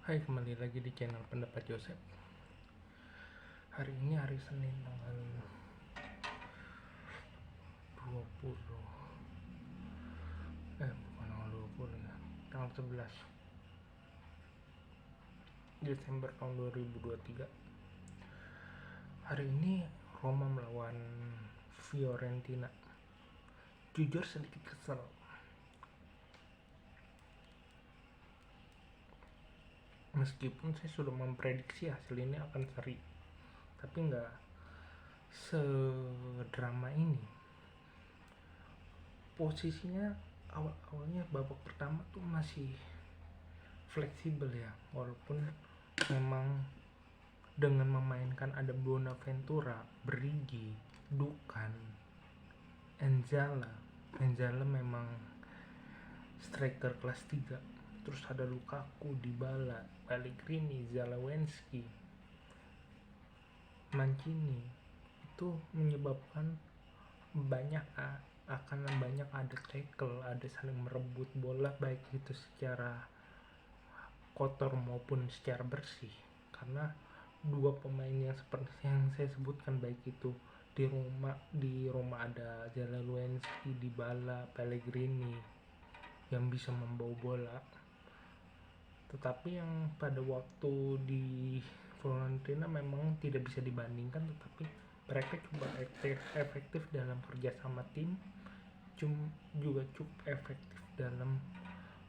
Hai, kembali lagi di channel Pendapat Joseph. Hari ini hari Senin tanggal 20 bukan tanggal 20 ya, tanggal 11 Desember tahun 2023. Hari ini Roma melawan Fiorentina. Jujur sedikit kesel. Meskipun saya sudah memprediksi hasil ini akan seri, tapi nggak sedrama ini. Posisinya awalnya babak pertama tuh masih fleksibel ya, walaupun memang dengan memainkan ada Bonaventura, Berigi, Dukan, Enzala memang striker kelas 3. Terus ada Lukaku, Dybala, Pellegrini, Zalewski, Mancini. Itu menyebabkan akan banyak ada tackle, ada saling merebut bola, baik itu secara kotor maupun secara bersih. Karena dua pemain yang seperti yang saya sebutkan, baik itu di Roma ada Zalewski, Dybala, Pellegrini yang bisa membawa bola. Tetapi yang pada waktu di Fiorentina memang tidak bisa dibandingkan, tetapi mereka coba efektif dalam kerja sama tim, juga cukup efektif dalam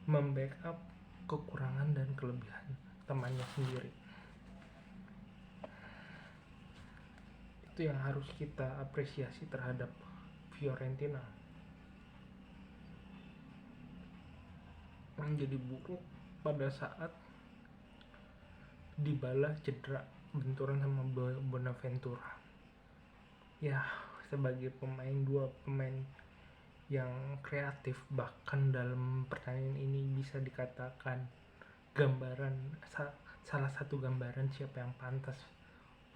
membackup kekurangan dan kelebihan temannya sendiri. Itu yang harus kita apresiasi terhadap Fiorentina. Menjadi buruk pada saat Dybala cedera benturan sama Bonaventura. Ya, sebagai dua pemain yang kreatif, bahkan dalam pertandingan ini bisa dikatakan salah satu gambaran siapa yang pantas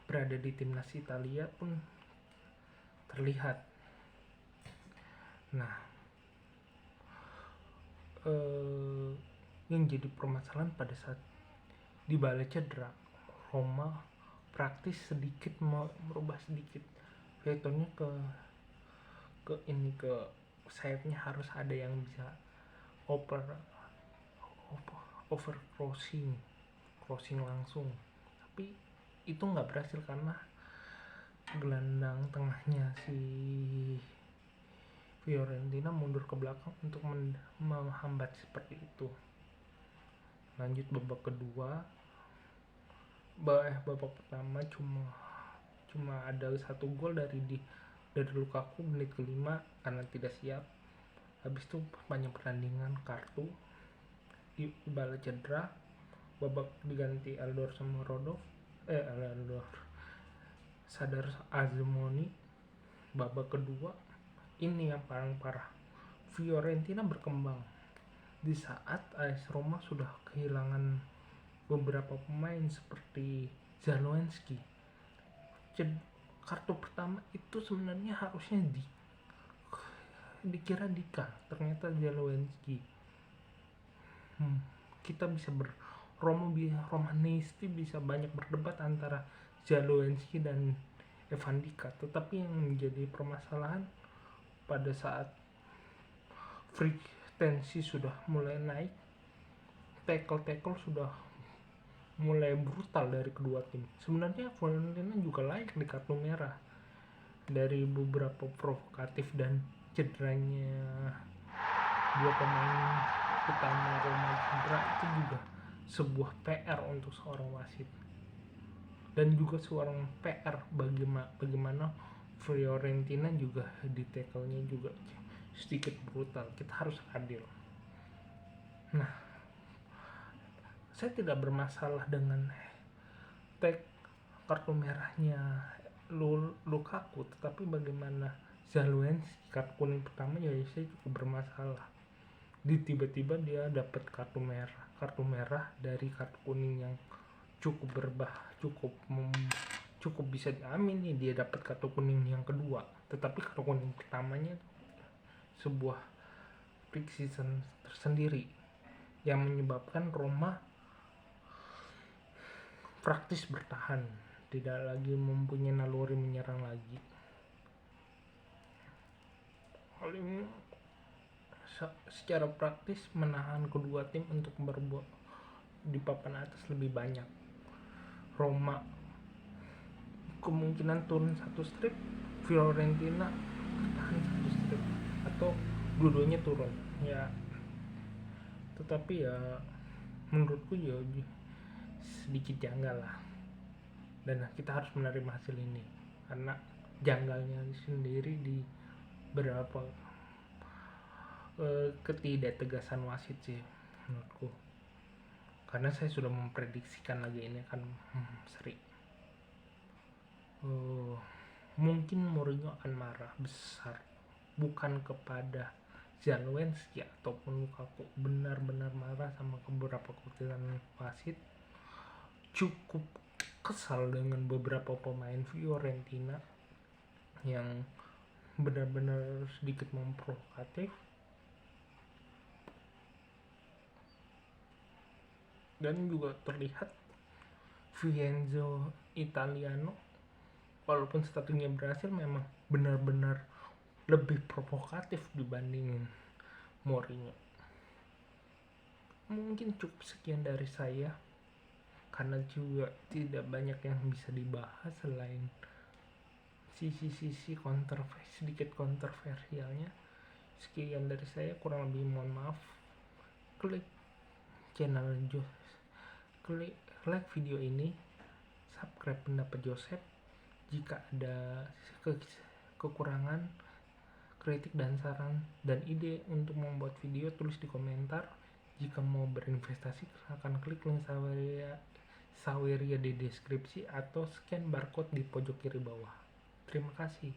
berada di timnas Italia pun terlihat. Nah, yang jadi permasalahan pada saat Dybala cedera, Roma praktis sedikit merubah sedikit fiturnya ke sayapnya, harus ada yang bisa over crossing langsung, tapi itu nggak berhasil karena gelandang tengahnya si Fiorentina mundur ke belakang untuk menghambat seperti itu. Lanjut babak kedua, babak pertama cuma ada satu gol dari Lukaku menit kelima karena tidak siap. Habis itu panjang pertandingan kartu, Dybala cedera, babak diganti Aldor sama Sadar Azmouni. Babak kedua ini yang paling parah, Fiorentina berkembang di saat AS Roma sudah kehilangan beberapa pemain seperti Zalewski. Kartu pertama itu sebenarnya harusnya dikira Dika, ternyata Zalewski. Kita bisa Romanisti bisa banyak berdebat antara Zalewski dan Evan Dika, tetapi yang menjadi permasalahan pada saat frekuensi sudah mulai naik, tackle sudah mulai brutal dari kedua tim. Sebenarnya Fiorentina juga layak di kartu merah dari beberapa provokatif dan cederanya dua pemain utama Roma cedera. Itu juga sebuah PR untuk seorang wasit dan juga seorang PR bagaimana Fiorentina juga di tackle-nya juga sedikit brutal. Kita harus adil. Nah, saya tidak bermasalah dengan kartu merahnya Lukaku, tetapi bagaimana Zalewski kartu kuning pertama ya saya cukup bermasalah. Tiba-tiba dia dapat kartu merah dari kartu kuning yang cukup bisa diamini, dia dapat kartu kuning yang kedua, tetapi kartu kuning pertamanya sebuah fiksi tersendiri yang menyebabkan Roma praktis bertahan, tidak lagi mempunyai naluri menyerang lagi. Hal ini secara praktis menahan kedua tim untuk berbuat di papan atas lebih banyak. Roma kemungkinan turun satu strip, Fiorentina tahan satu strip, atau dua-duanya turun ya. Tetapi ya menurutku ya sedikit janggal lah, dan kita harus menerima hasil ini karena janggalnya sendiri di beberapa ketidaktegasan wasit sih menurutku, karena saya sudah memprediksikan laga ini akan seri. Mungkin Mourinho akan marah besar, bukan kepada Zalewski ataupun Lukaku, benar-benar marah sama beberapa keputusan wasit. Cukup kesal dengan beberapa pemain Fiorentina yang benar-benar sedikit memprovokatif, dan juga terlihat Vincenzo Italiano walaupun statusnya berhasil memang benar-benar lebih provokatif dibandingin Mourinho. Mungkin cukup sekian dari saya, karena juga tidak banyak yang bisa dibahas selain sisi-sisi sedikit kontroversialnya. Sekian dari saya, kurang lebih mohon maaf. Klik channel klik like video ini, subscribe pendapat Joseph. Jika ada kekurangan, kritik dan saran dan ide untuk membuat video, tulis di komentar. Jika mau berinvestasi, silahkan klik link Saweria di deskripsi atau scan barcode di pojok kiri bawah. Terima kasih.